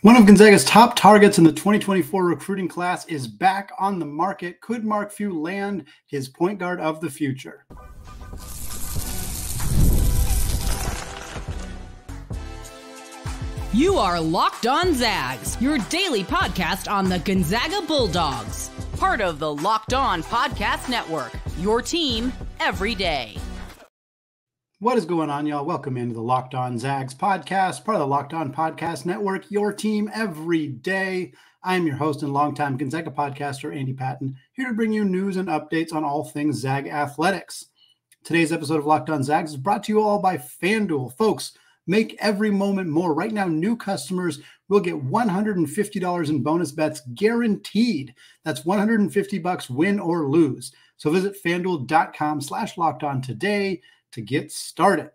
One of Gonzaga's top targets in the 2024 recruiting class is back on the market. Could Mark Few land his point guard of the future? You are Locked On Zags, your daily podcast on the Gonzaga Bulldogs. Part of the Locked On Podcast Network, your team every day. What is going on, y'all? Welcome into the Locked On Zags podcast, part of the Locked On Podcast Network, your team every day. I am your host and longtime Gonzaga podcaster, Andy Patton, here to bring you news and updates on all things Zag athletics. Today's episode of Locked On Zags is brought to you all by FanDuel. Folks, make every moment more. Right now, new customers will get $150 in bonus bets guaranteed. That's $150 win or lose. So visit FanDuel.com/lockedon today to get started.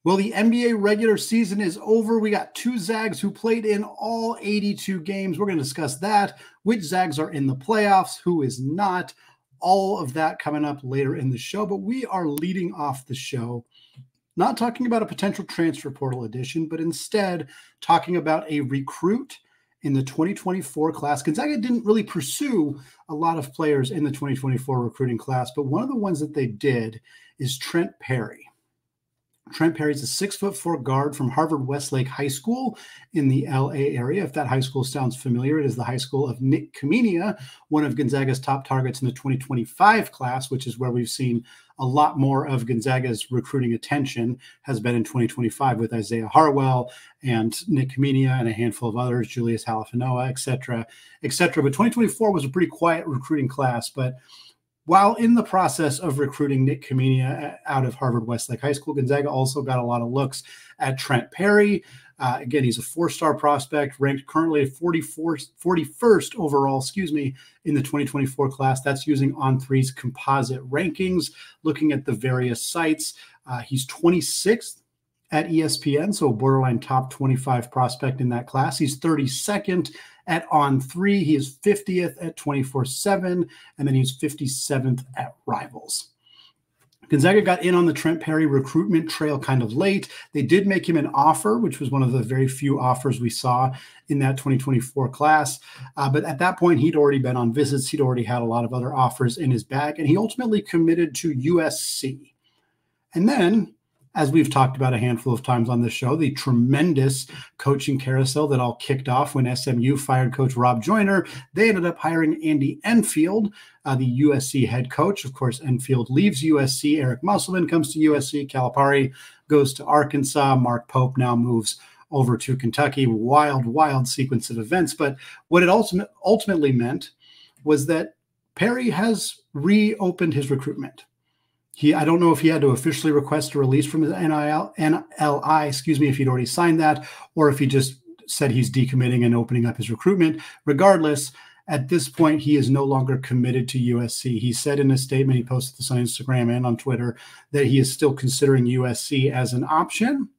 Well, the NBA regular season is over. We got two Zags who played in all 82 games. We're going to discuss that, which Zags are in the playoffs, who is not, all of that coming up later in the show. But we are leading off the show not talking about a potential transfer portal addition, but instead talking about a recruit in the 2024 class. Gonzaga didn't really pursue a lot of players in the 2024 recruiting class, but one of the ones that they did is Trent Perry. Trent Perry is a 6'4" guard from Harvard Westlake High School in the LA area. If that high school sounds familiar, it is the high school of Nick Kamenia, one of Gonzaga's top targets in the 2025 class, which is where we've seen a lot more of Gonzaga's recruiting attention has been in 2025 with Isaiah Harwell and Nick Kamenia and a handful of others, Julius Halafanoa, et cetera, et cetera. But 2024 was a pretty quiet recruiting class. But while in the process of recruiting Nick Kamenia out of Harvard Westlake High School, Gonzaga also got a lot of looks at Trent Perry. Again, he's a four-star prospect, ranked currently 41st overall, in the 2024 class. That's using On3's composite rankings, looking at the various sites. He's 26th at ESPN, so a borderline top 25 prospect in that class. He's 32nd at On3. He is 50th at 24/7, and then he's 57th at Rivals. Gonzaga got in on the Trent Perry recruitment trail kind of late. They did make him an offer, which was one of the very few offers we saw in that 2024 class. But at that point, he'd already been on visits. He'd already had a lot of other offers in his bag, and he ultimately committed to USC. And then, as we've talked about a handful of times on this show, the tremendous coaching carousel that all kicked off when SMU fired Coach Rob Joyner, they ended up hiring Andy Enfield, the USC head coach. Of course, Enfield leaves USC. Eric Musselman comes to USC. Calipari goes to Arkansas. Mark Pope now moves over to Kentucky. Wild, wild sequence of events. But what it ultimately meant was that Perry has reopened his recruitment. I don't know if he had to officially request a release from his NLI, if he'd already signed that, or if he just said he's decommitting and opening up his recruitment. Regardless, at this point, he is no longer committed to USC. He said in a statement, he posted this on Instagram and on Twitter, that he is still considering USC as an option,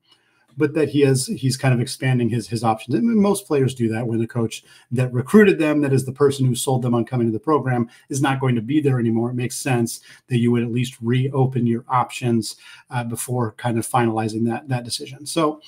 but that he's kind of expanding his options. And most players do that when the coach that recruited them, that is the person who sold them on coming to the program, is not going to be there anymore. It makes sense that you would at least reopen your options before kind of finalizing that decision. So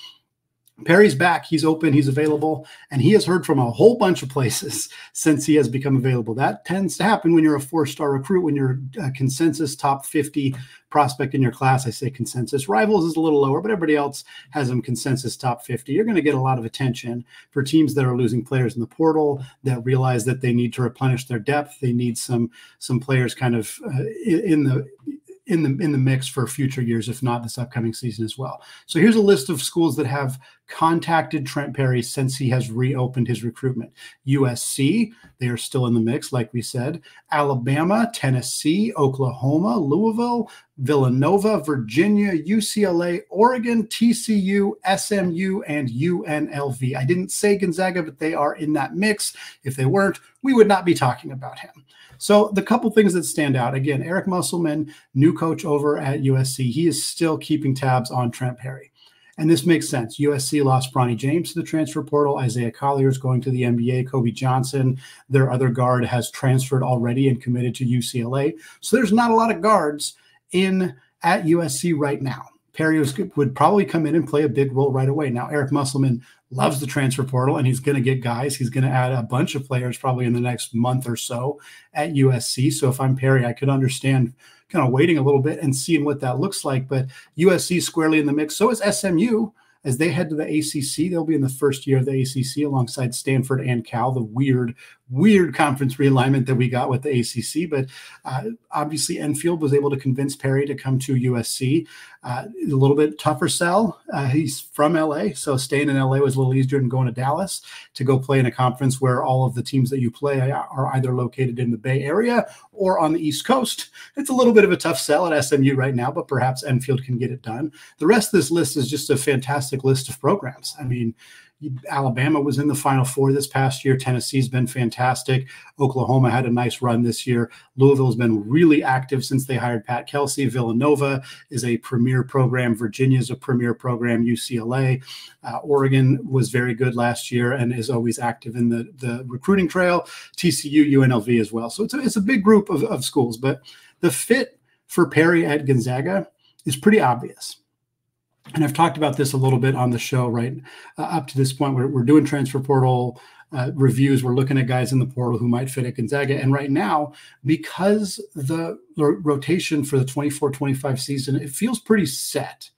Perry's back. He's open. He's available. And he has heard from a whole bunch of places since he has become available. That tends to happen when you're a four-star recruit, when you're a consensus top 50 prospect in your class. I say consensus. Rivals is a little lower, but everybody else has them consensus top 50. You're going to get a lot of attention for teams that are losing players in the portal, that realize that they need to replenish their depth. They need some players kind of in the mix for future years, if not this upcoming season as well. So here's a list of schools that have contacted Trent Perry since he has reopened his recruitment. USC, they are still in the mix, like we said. Alabama, Tennessee, Oklahoma, Louisville, Villanova, Virginia, UCLA, Oregon, TCU, SMU, and UNLV. I didn't say Gonzaga, but they are in that mix. If they weren't, we would not be talking about him. So the couple things that stand out, again, Eric Musselman, new coach over at USC, he is still keeping tabs on Trent Perry. And this makes sense. USC lost Bronny James to the transfer portal. Isaiah Collier is going to the NBA. Kobe Johnson, their other guard, has transferred already and committed to UCLA. So there's not a lot of guards at USC right now. Perry would probably come in and play a big role right away. Now, Eric Musselman loves the transfer portal, and he's going to get guys. He's going to add a bunch of players probably in the next month or so at USC. So if I'm Perry, I could understand kind of waiting a little bit and seeing what that looks like. But USC squarely in the mix. So is SMU. As they head to the ACC, they'll be in the first year of the ACC alongside Stanford and Cal, the weird conference realignment that we got with the ACC. But obviously Enfield was able to convince Perry to come to USC. A little bit tougher sell. He's from LA, so staying in LA was a little easier than going to Dallas to go play in a conference where all of the teams that you play are either located in the Bay Area or on the East Coast. It's a little bit of a tough sell at SMU right now, but perhaps Enfield can get it done. The rest of this list is just a fantastic list of programs. I mean, Alabama was in the Final Four this past year. Tennessee's been fantastic. Oklahoma had a nice run this year. Louisville's been really active since they hired Pat Kelsey. Villanova is a premier program. Virginia's a premier program. UCLA. Oregon was very good last year and is always active in the recruiting trail. TCU, UNLV as well. So it's a big group of schools. But the fit for Perry at Gonzaga is pretty obvious. And I've talked about this a little bit on the show, right? Up to this point, we're doing transfer portal reviews. We're looking at guys in the portal who might fit at Gonzaga. And right now, because the rotation for the 24-25 season, it feels pretty set.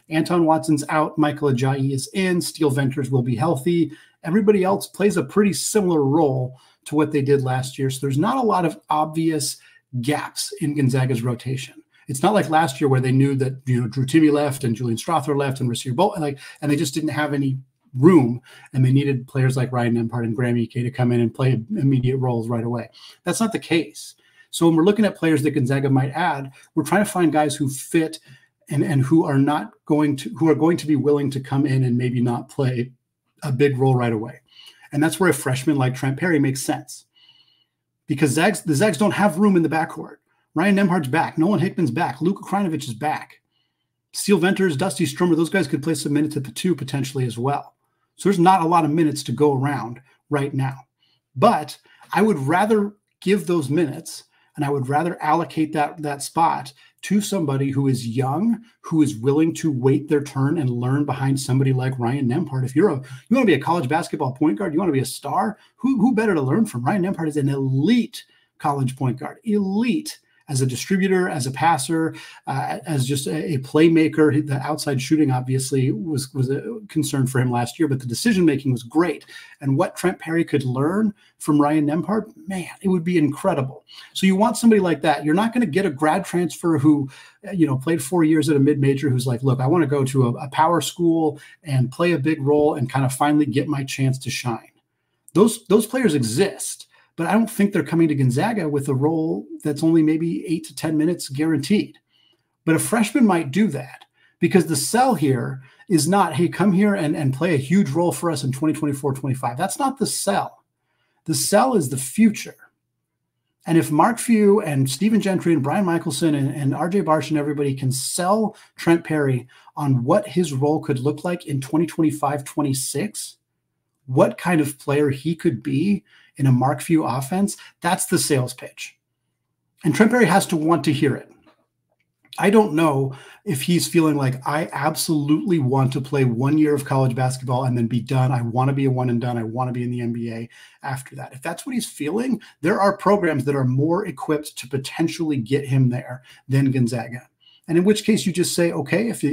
Anton Watson's out. Michael Ajayi is in. Steele Venters will be healthy. Everybody else plays a pretty similar role to what they did last year. So there's not a lot of obvious gaps in Gonzaga's rotation. It's not like last year where they knew that, Drew Timme left and Julian Strawther left and Rasir Bolt, and they just didn't have any room, and they needed players like Ryan Nembhard and Graham Ike to come in and play immediate roles right away. That's not the case. So when we're looking at players that Gonzaga might add, we're trying to find guys who fit and who are going to be willing to come in and maybe not play a big role right away. And that's where a freshman like Trent Perry makes sense, because the Zags don't have room in the backcourt. Ryan Nembhard's back. Nolan Hickman's back. Luka Krajinovic is back. Steele Venters, Dusty Stromer, those guys could play some minutes at the 2 potentially as well. So there's not a lot of minutes to go around right now. But I would rather give those minutes, and I would rather allocate that spot to somebody who is young, who is willing to wait their turn and learn behind somebody like Ryan Nembhard. If you want to be a college basketball point guard, you want to be a star, who better to learn from? Ryan Nembhard is an elite college point guard, elite as a distributor, as a passer, as just a playmaker. The outside shooting obviously was a concern for him last year, but the decision-making was great. And what Trent Perry could learn from Ryan Nembhard, man, it would be incredible. So you want somebody like that. You're not going to get a grad transfer who, played 4 years at a mid-major who's like, look, I want to go to a power school and play a big role and kind of finally get my chance to shine. Those players exist. But I don't think they're coming to Gonzaga with a role that's only maybe 8 to 10 minutes guaranteed. But a freshman might do that, because the sell here is not, hey, come here and play a huge role for us in 2024-25. That's not the sell. The sell is the future. And if Mark Few and Stephen Gentry and Brian Michelson and RJ Barsh and everybody can sell Trent Perry on what his role could look like in 2025-26, what kind of player he could be in a Mark Few offense, that's the sales pitch. And Trent Perry has to want to hear it. I don't know if he's feeling like, I absolutely want to play 1 year of college basketball and then be done. I want to be a one and done. I want to be in the NBA after that. If that's what he's feeling, there are programs that are more equipped to potentially get him there than Gonzaga. And in which case you just say, okay, if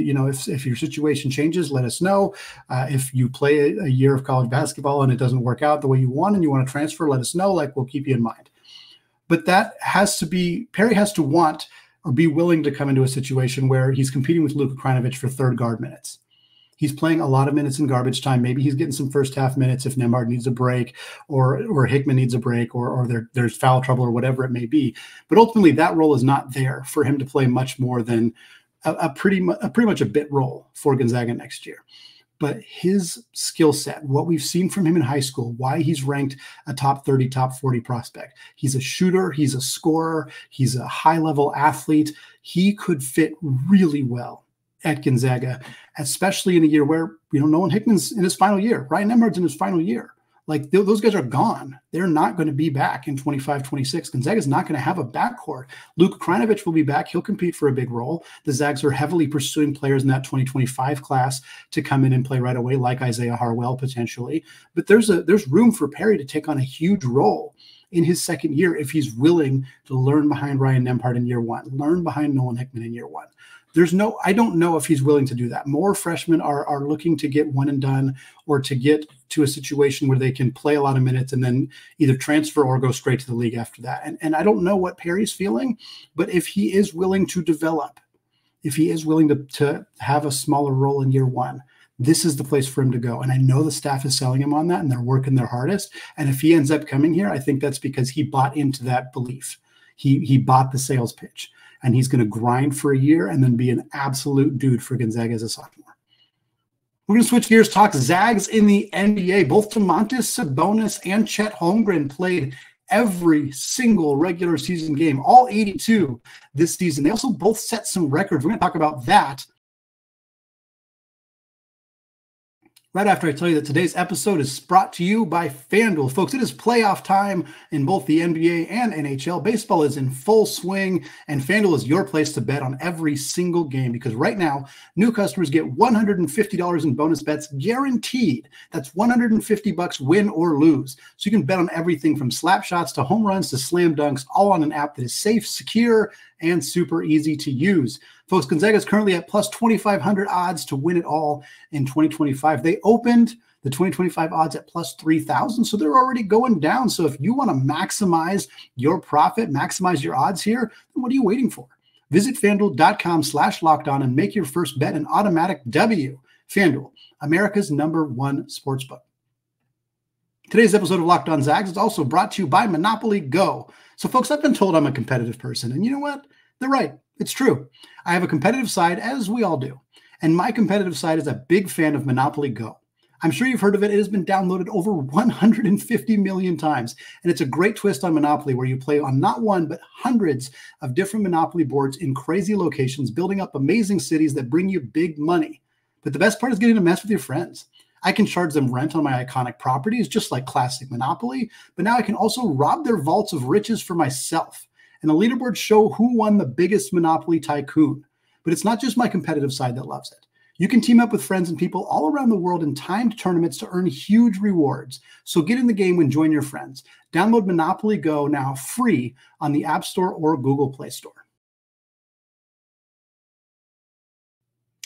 your situation changes, let us know. If you play a year of college basketball and it doesn't work out the way you want and you want to transfer, let us know. We'll keep you in mind. But that has to be, Perry has to want or be willing to come into a situation where he's competing with Luka Krajinovic for third guard minutes. He's playing a lot of minutes in garbage time. Maybe he's getting some first half minutes if Nembhard needs a break or Hickman needs a break or there's foul trouble or whatever it may be. But ultimately, that role is not there for him to play much more than a pretty much a bit role for Gonzaga next year. But his skill set, what we've seen from him in high school, why he's ranked a top 30, top 40 prospect. He's a shooter. He's a scorer. He's a high-level athlete. He could fit really well at Gonzaga, especially in a year where, Nolan Hickman's in his final year. Ryan Nembhard's in his final year. Like those guys are gone. They're not going to be back in 25, 26. Gonzaga's not going to have a backcourt. Luka Krajinovic will be back. He'll compete for a big role. The Zags are heavily pursuing players in that 2025 class to come in and play right away, like Isaiah Harwell potentially. But there's room for Perry to take on a huge role in his second year if he's willing to learn behind Ryan Nembhard in year one, learn behind Nolan Hickman in year one. I don't know if he's willing to do that. More freshmen are looking to get one and done, or to get to a situation where they can play a lot of minutes and then either transfer or go straight to the league after that. And I don't know what Perry's feeling, but if he is willing to develop, if he is willing to have a smaller role in year one, this is the place for him to go. And I know the staff is selling him on that, and they're working their hardest. And if he ends up coming here, I think that's because he bought into that belief. He bought the sales pitch. And he's going to grind for a year and then be an absolute dude for Gonzaga as a sophomore. We're going to switch gears, talk Zags in the NBA. Both Domantas, Sabonis, and Chet Holmgren played every single regular season game, all 82 this season. They also both set some records. We're going to talk about that right after I tell you that today's episode is brought to you by FanDuel. Folks, it is playoff time in both the NBA and NHL. Baseball is in full swing, and FanDuel is your place to bet on every single game, because right now, new customers get $150 in bonus bets guaranteed. That's $150 win or lose. So you can bet on everything from slap shots to home runs to slam dunks, all on an app that is safe, secure, and super easy to use. Folks, Gonzaga is currently at plus 2,500 odds to win it all in 2025. They opened the 2025 odds at plus 3,000, so they're already going down. So if you want to maximize your profit, maximize your odds here, then what are you waiting for? Visit FanDuel.com/lockedon and make your first bet an automatic W. FanDuel, America's #1 sportsbook. Today's episode of Locked On Zags is also brought to you by Monopoly Go. So, folks, I've been told I'm a competitive person, and you know what? They're right. It's true. I have a competitive side, as we all do. And my competitive side is a big fan of Monopoly Go. I'm sure you've heard of it. It has been downloaded over 150 million times. And it's a great twist on Monopoly, where you play on not one, but hundreds of different Monopoly boards in crazy locations, building up amazing cities that bring you big money. But the best part is getting to mess with your friends. I can charge them rent on my iconic properties, just like classic Monopoly. But now I can also rob their vaults of riches for myself. And the leaderboards show who won the biggest Monopoly tycoon. But it's not just my competitive side that loves it. You can team up with friends and people all around the world in timed tournaments to earn huge rewards. So get in the game and join your friends. Download Monopoly Go now free on the App Store or Google Play Store.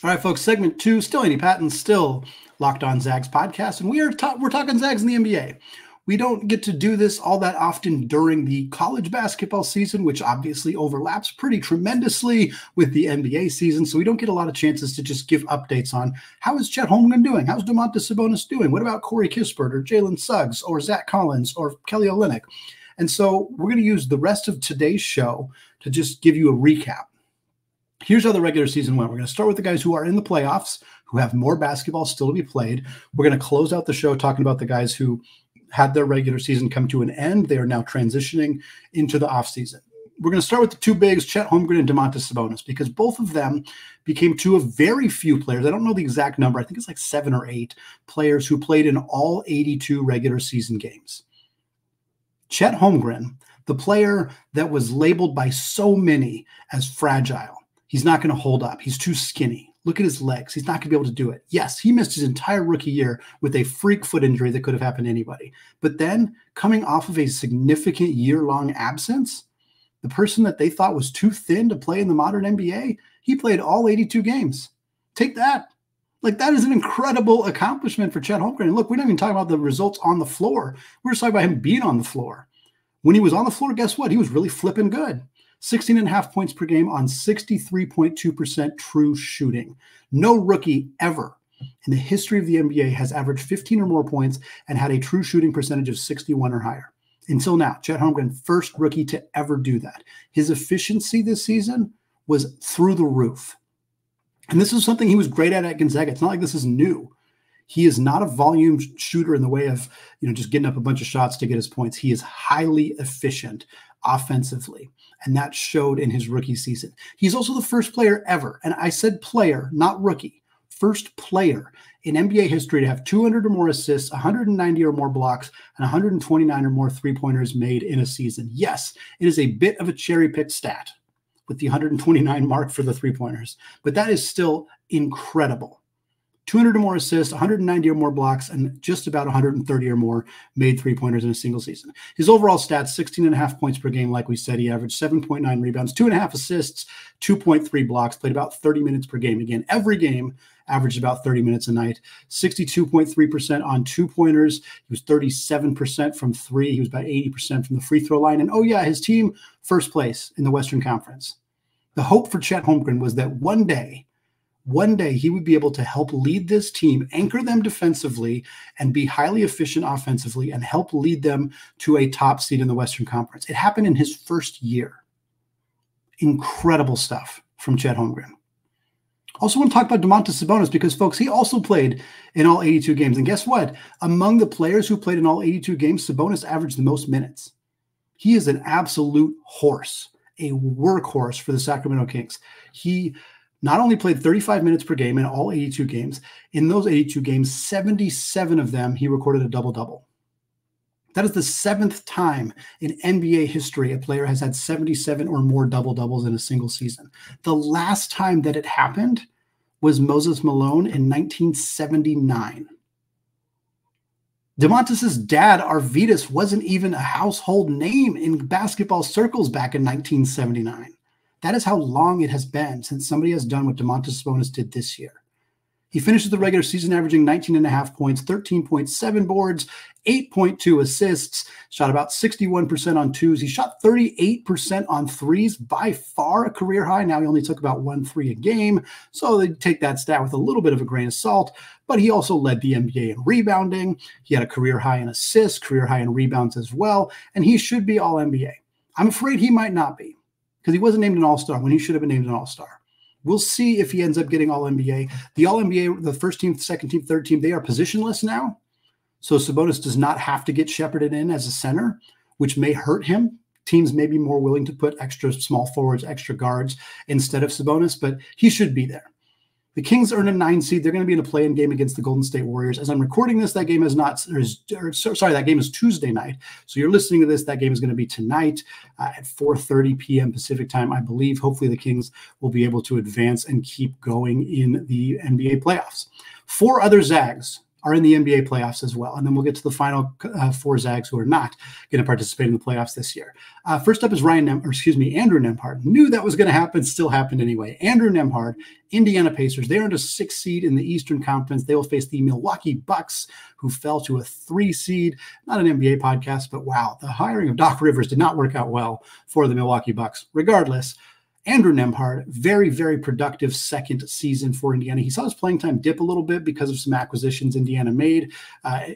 All right, folks, segment 2, still Andy Patton, still Locked On Zags podcast. And we're talking Zags in the NBA. We don't get to do this all that often during the college basketball season, which obviously overlaps pretty tremendously with the NBA season. So we don't get a lot of chances to just give updates on how is Chet Holmgren doing? How's Domantas Sabonis doing? What about Corey Kispert or Jalen Suggs or Zach Collins or Kelly Olynyk? And so we're going to use the rest of today's show to just give you a recap. Here's how the regular season went. We're going to start with the guys who are in the playoffs, who have more basketball still to be played. We're going to close out the show talking about the guys who had their regular season come to an end. They are now transitioning into the offseason. We're going to start with the two bigs, Chet Holmgren and Domantas Sabonis, because both of them became two of very few players. I don't know the exact number. I think it's like 7 or 8 players who played in all 82 regular season games. Chet Holmgren, the player that was labeled by so many as fragile. He's not going to hold up. He's too skinny. Look at his legs. He's not going to be able to do it. Yes, he missed his entire rookie year with a freak foot injury that could have happened to anybody. But then, coming off of a significant year-long absence, the person that they thought was too thin to play in the modern NBA, he played all 82 games. Take that. Like, that is an incredible accomplishment for Chet Holmgren. And look, we're not even talking about the results on the floor. We're just talking about him being on the floor. When he was on the floor, guess what? He was really flipping good. 16.5 points per game on 63.2% true shooting. No rookie ever in the history of the NBA has averaged 15 or more points and had a true shooting percentage of 61 or higher. Until now, Chet Holmgren, first rookie to ever do that. His efficiency this season was through the roof. And this is something he was great at Gonzaga. It's not like this is new. He is not a volume shooter in the way of, just getting up a bunch of shots to get his points. He is highly efficient offensively, and that showed in his rookie season. He's also the first player ever, and I said player, not rookie, first player in NBA history to have 200 or more assists, 190 or more blocks, and 129 or more three-pointers made in a season. Yes, it is a bit of a cherry-picked stat with the 129 mark for the three-pointers, but that is still incredible. 200 or more assists, 190 or more blocks, and just about 130 or more made three-pointers in a single season. His overall stats, 16.5 points per game, like we said. He averaged 7.9 rebounds, 2.5 assists, 2.3 blocks, played about 30 minutes per game. Again, every game averaged about 30 minutes a night, 62.3% on two-pointers. He was 37% from three. He was about 80% from the free throw line. And, oh, yeah, his team, first place in the Western Conference. The hope for Chet Holmgren was that one day he would be able to help lead this team, anchor them defensively, and be highly efficient offensively, and help lead them to a top seed in the Western Conference. It happened in his first year. Incredible stuff from Chet Holmgren. Also want to talk about Domantas Sabonis because, folks, he also played in all 82 games. And guess what? Among the players who played in all 82 games, Sabonis averaged the most minutes. He is an absolute horse, a workhorse for the Sacramento Kings. He not only played 35 minutes per game in all 82 games, in those 82 games, 77 of them, he recorded a double-double. That is the 7th time in NBA history a player has had 77 or more double-doubles in a single season. The last time that it happened was Moses Malone in 1979. Domantas' dad, Arvydas, wasn't even a household name in basketball circles back in 1979. That is how long it has been since somebody has done what Domantas Sabonis did this year. He finishes the regular season averaging 19.5 points, 13.7 boards, 8.2 assists, shot about 61% on twos. He shot 38% on threes, by far a career high. Now he only took about 1 3 a game, so they take that stat with a little bit of a grain of salt, but he also led the NBA in rebounding. He had a career high in assists, career high in rebounds as well, and he should be All-NBA. I'm afraid he might not be, because he wasn't named an All-Star when he should have been named an All-Star. We'll see if he ends up getting All-NBA. The All-NBA, the first team, second team, third team, they are positionless now. So Sabonis does not have to get shepherded in as a center, which may hurt him. Teams may be more willing to put extra small forwards, extra guards instead of Sabonis, but he should be there. The Kings earn a 9 seed. They're going to be in a play-in game against the Golden State Warriors. As I'm recording this, that game is that game is Tuesday night. So you're listening to this. That game is going to be tonight at 4:30 p.m. Pacific time, I believe. Hopefully the Kings will be able to advance and keep going in the NBA playoffs. 4 other Zags are in the NBA playoffs as well. And then we'll get to the final 4 Zags who are not going to participate in the playoffs this year. First up is Andrew Nembhard. Knew that was going to happen, still happened anyway. Andrew Nembhard, Indiana Pacers. They earned a 6 seed in the Eastern Conference. They will face the Milwaukee Bucks, who fell to a 3 seed. Not an NBA podcast, but wow, the hiring of Doc Rivers did not work out well for the Milwaukee Bucks. Regardless, Andrew Nembhard, very, very productive second season for Indiana. He saw his playing time dip a little bit because of some acquisitions Indiana made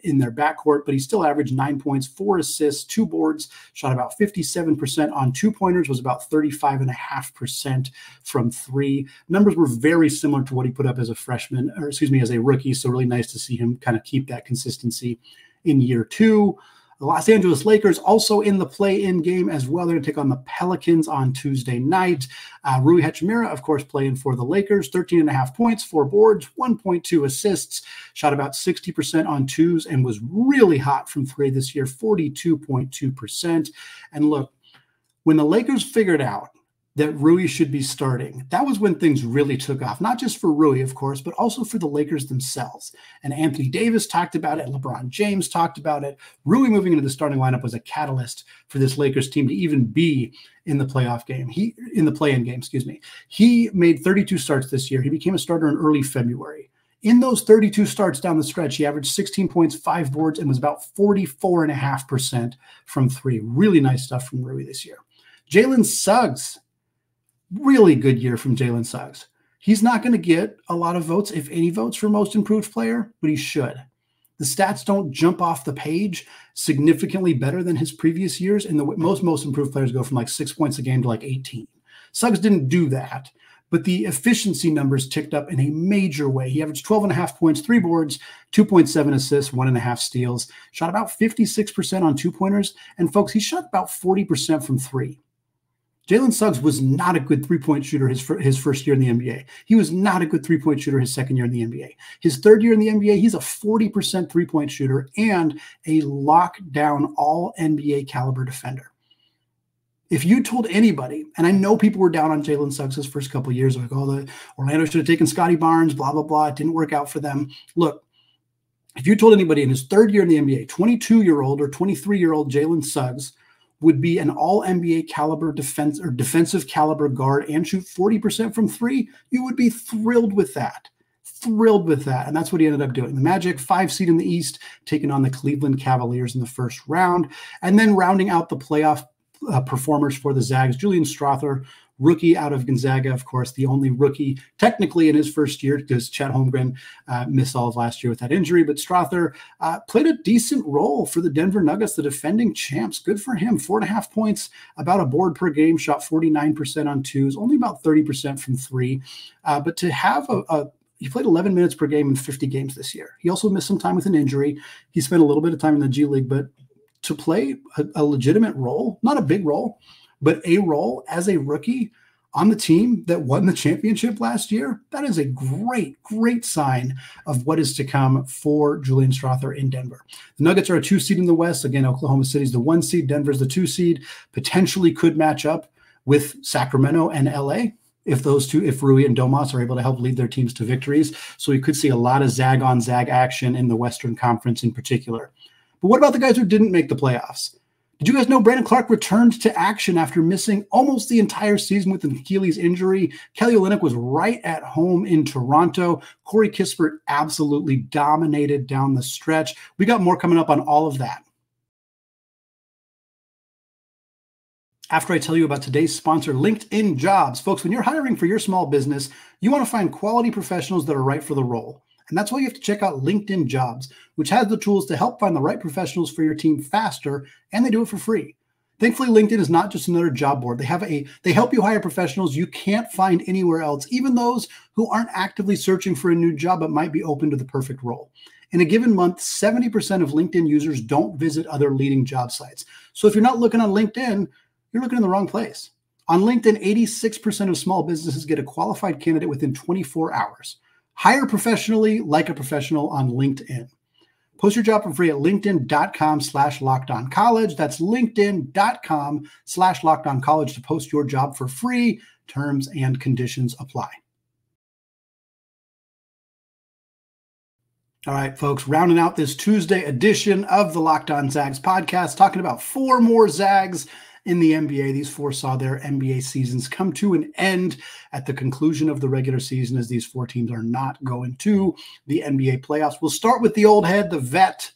in their backcourt, but he still averaged 9 points, 4 assists, 2 boards, shot about 57% on two-pointers, was about 35.5% from 3. Numbers were very similar to what he put up as a freshman, as a rookie, so really nice to see him kind of keep that consistency in year 2. The Los Angeles Lakers also in the play-in game as well. They're going to take on the Pelicans on Tuesday night. Rui Hachimura, of course, playing for the Lakers. 13.5 points, 4 boards, 1.2 assists. Shot about 60% on twos and was really hot from 3 this year, 42.2%. And look, when the Lakers figured out that Rui should be starting, that was when things really took off, not just for Rui, of course, but also for the Lakers themselves. And Anthony Davis talked about it. LeBron James talked about it. Rui moving into the starting lineup was a catalyst for this Lakers team to even be in the playoff game. In the play-in game, He made 32 starts this year. He became a starter in early February. In those 32 starts down the stretch, he averaged 16 points, 5 boards, and was about 44.5% from 3. Really nice stuff from Rui this year. Jalen Suggs. Really good year from Jalen Suggs. He's not going to get a lot of votes, if any votes, for most improved player, but he should. The stats don't jump off the page significantly better than his previous years, and most improved players go from like 6 points a game to like 18. Suggs didn't do that, but the efficiency numbers ticked up in a major way. He averaged 12.5 points, 3 boards, 2.7 assists, 1.5 steals, shot about 56% on two-pointers, and folks, he shot about 40% from 3. Jalen Suggs was not a good three-point shooter his first year in the NBA. He was not a good three-point shooter his second year in the NBA. His third year in the NBA, he's a 40% three-point shooter and a lockdown all-NBA caliber defender. If you told anybody, and I know people were down on Jalen Suggs his first couple of years, like, oh, the Orlando should have taken Scotty Barnes, blah, blah, blah. It didn't work out for them. Look, if you told anybody in his third year in the NBA, 22-year-old or 23-year-old Jalen Suggs would be an all-NBA caliber defensive caliber guard and shoot 40% from three, you would be thrilled with that. Thrilled with that. And that's what he ended up doing. The Magic, 5 seed in the East, taking on the Cleveland Cavaliers in the first round. And then rounding out the playoff performers for the Zags, Julian Strawther, rookie out of Gonzaga, of course, the only rookie technically in his first year because Chet Holmgren missed all of last year with that injury. But Strawther played a decent role for the Denver Nuggets, the defending champs. Good for him. 4.5 points, about a board per game, shot 49% on twos, only about 30% from three. But to have he played 11 minutes per game in 50 games this year. He also missed some time with an injury. He spent a little bit of time in the G League, but to play a legitimate role, not a big role, but a role as a rookie on the team that won the championship last year, that is a great, great sign of what is to come for Julian Strawther in Denver. The Nuggets are a 2 seed in the West. Again, Oklahoma City's the 1 seed. Denver's the 2 seed. Potentially could match up with Sacramento and LA if Rui and Domantas are able to help lead their teams to victories. So we could see a lot of zag-on-zag action in the Western Conference in particular. But what about the guys who didn't make the playoffs? Did you guys know Brandon Clarke returned to action after missing almost the entire season with an Achilles injury? Kelly Olynyk was right at home in Toronto. Corey Kispert absolutely dominated down the stretch. We got more coming up on all of that. After I tell you about today's sponsor, LinkedIn Jobs. Folks, when you're hiring for your small business, you want to find quality professionals that are right for the role. And that's why you have to check out LinkedIn Jobs, which has the tools to help find the right professionals for your team faster, and they do it for free. Thankfully, LinkedIn is not just another job board. They help you hire professionals you can't find anywhere else, even those who aren't actively searching for a new job but might be open to the perfect role. In a given month, 70% of LinkedIn users don't visit other leading job sites. So if you're not looking on LinkedIn, you're looking in the wrong place. On LinkedIn, 86% of small businesses get a qualified candidate within 24 hours. Hire professionally like a professional on LinkedIn. Post your job for free at linkedin.com/lockedoncollege. That's linkedin.com/lockedoncollege to post your job for free. Terms and conditions apply. All right, folks, rounding out this Tuesday edition of the Locked On Zags podcast, talking about 4 more Zags in the NBA. These 4 saw their NBA seasons come to an end at the conclusion of the regular season, as these 4 teams are not going to the NBA playoffs. We'll start with the old head, the vet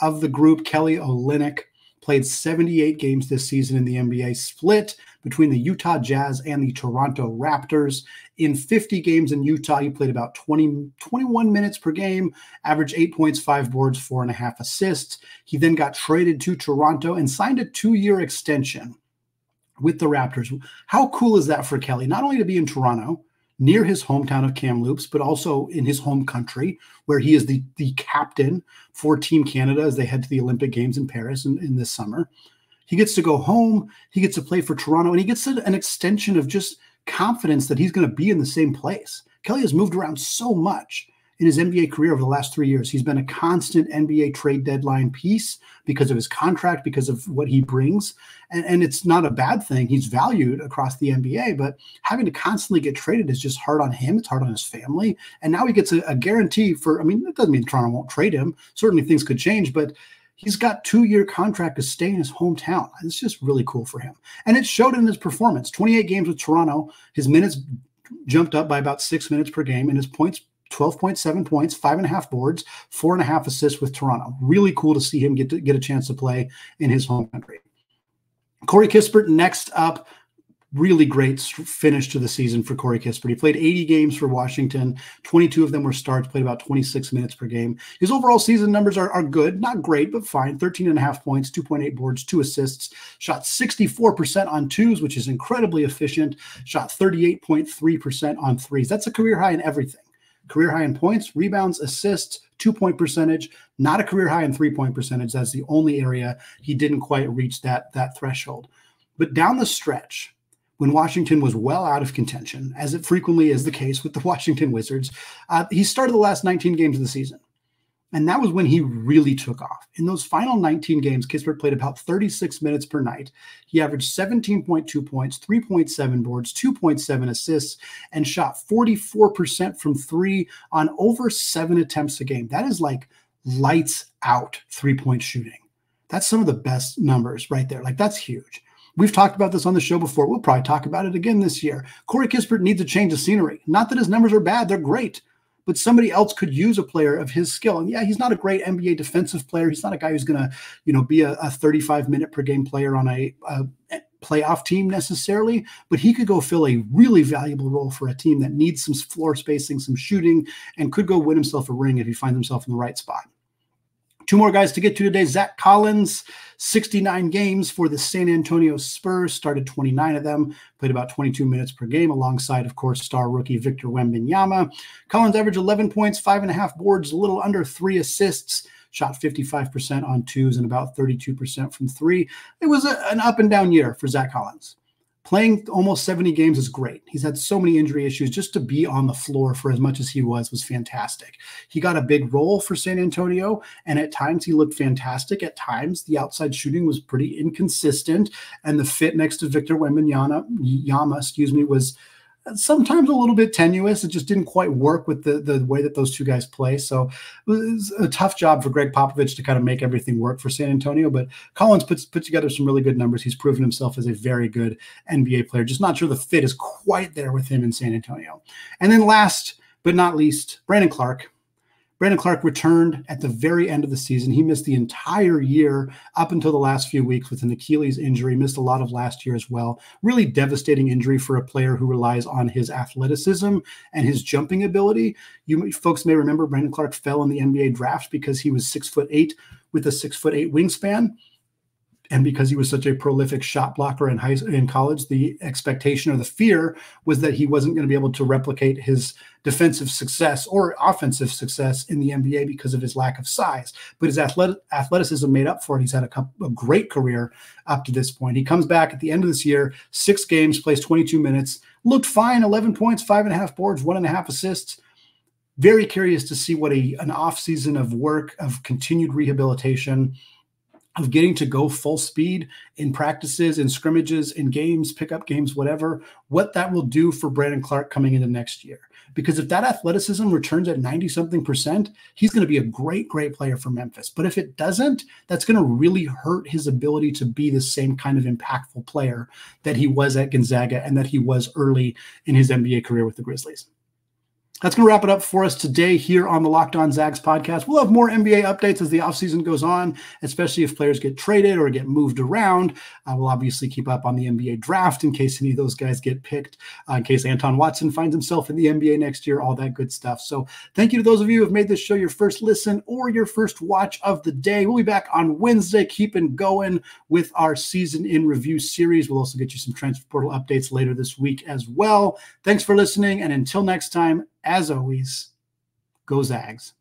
of the group, Kelly Olynyk. Played 78 games this season in the NBA, split between the Utah Jazz and the Toronto Raptors. In 50 games in Utah, he played about 21 minutes per game, averaged 8 points, 5 boards, 4.5 assists. He then got traded to Toronto and signed a 2-year extension with the Raptors. How cool is that for Kelly? Not only to be in Toronto, near his hometown of Kamloops, but also in his home country, where he is the captain for Team Canada as they head to the Olympic Games in Paris in this summer. He gets to go home, he gets to play for Toronto, and he gets an extension of just confidence that he's going to be in the same place. Kelly has moved around so much in his NBA career over the last 3 years. He's been a constant NBA trade deadline piece because of his contract, because of what he brings. And it's not a bad thing. He's valued across the NBA, but having to constantly get traded is just hard on him. It's hard on his family. And now he gets a guarantee for, it doesn't mean Toronto won't trade him. Certainly things could change, but he's got 2-year contract to stay in his hometown. It's just really cool for him. And it showed in his performance. 28 games with Toronto, his minutes jumped up by about 6 minutes per game, and his points 12.7 points, 5.5 boards, 4.5 assists with Toronto. Really cool to see him get a chance to play in his home country. Corey Kispert next up. Really great finish to the season for Corey Kispert. He played 80 games for Washington. 22 of them were starts, played about 26 minutes per game. His overall season numbers are good. Not great, but fine. 13.5 points, 2.8 boards, 2 assists. Shot 64% on twos, which is incredibly efficient. Shot 38.3% on threes. That's a career high in everything. Career high in points, rebounds, assists, 2-point percentage, not a career high in 3-point percentage. That's the only area he didn't quite reach that threshold. But down the stretch, when Washington was well out of contention, as it frequently is the case with the Washington Wizards. He started the last 19 games of the season. And that was when he really took off. In those final 19 games, Kispert played about 36 minutes per night. He averaged 17.2 points, 3.7 boards, 2.7 assists, and shot 44% from three on over 7 attempts a game. That is like lights out three-point shooting. That's some of the best numbers right there. Like, that's huge. We've talked about this on the show before. We'll probably talk about it again this year. Corey Kispert needs a change of scenery. Not that his numbers are bad. They're great. But somebody else could use a player of his skill. And yeah, he's not a great NBA defensive player. He's not a guy who's going to, be a 35-minute per game player on a playoff team necessarily, but he could go fill a really valuable role for a team that needs some floor spacing, some shooting, and could go win himself a ring if he finds himself in the right spot. Two more guys to get to today. Zach Collins, 69 games for the San Antonio Spurs, started 29 of them, played about 22 minutes per game alongside, of course, star rookie Victor Wembanyama. Collins averaged 11 points, 5.5 boards, a little under 3 assists, shot 55% on twos and about 32% from three. It was an up and down year for Zach Collins. Playing almost 70 games is great. He's had so many injury issues. Just to be on the floor for as much as he was fantastic. He got a big role for San Antonio, and at times he looked fantastic. At times, the outside shooting was pretty inconsistent, and the fit next to Victor Wembanyama, was sometimes a little bit tenuous. It just didn't quite work with the way that those two guys play. So it was a tough job for Greg Popovich to kind of make everything work for San Antonio. But Collins put together some really good numbers. He's proven himself as a very good NBA player. Just not sure the fit is quite there with him in San Antonio. And then last but not least, Brandon Clarke. Brandon Clarke returned at the very end of the season. He missed the entire year up until the last few weeks with an Achilles injury, missed a lot of last year as well. Really devastating injury for a player who relies on his athleticism and his jumping ability. You folks may remember Brandon Clarke fell in the NBA draft because he was 6'8" with a 6'8" wingspan. And because he was such a prolific shot blocker in college, the expectation or the fear was that he wasn't going to be able to replicate his defensive success or offensive success in the NBA because of his lack of size. But his athleticism made up for it. He's had a great career up to this point. He comes back at the end of this year, 6 games, plays 22 minutes, looked fine, 11 points, 5.5 boards, 1.5 assists. Very curious to see what an offseason of work, of continued rehabilitation, of getting to go full speed in practices, in scrimmages, in games, pickup games, whatever, what that will do for Brandon Clarke coming into next year. Because if that athleticism returns at 90-something%, he's going to be a great, great player for Memphis. But if it doesn't, that's going to really hurt his ability to be the same kind of impactful player that he was at Gonzaga and that he was early in his NBA career with the Grizzlies. That's going to wrap it up for us today here on the Locked On Zags podcast. We'll have more NBA updates as the offseason goes on, especially if players get traded or get moved around. We'll obviously keep up on the NBA draft in case any of those guys get picked, in case Anton Watson finds himself in the NBA next year, all that good stuff. So thank you to those of you who have made this show your first listen or your first watch of the day. We'll be back on Wednesday, keeping going with our season in review series. We'll also get you some transfer portal updates later this week as well. Thanks for listening, and until next time, as always, go Zags.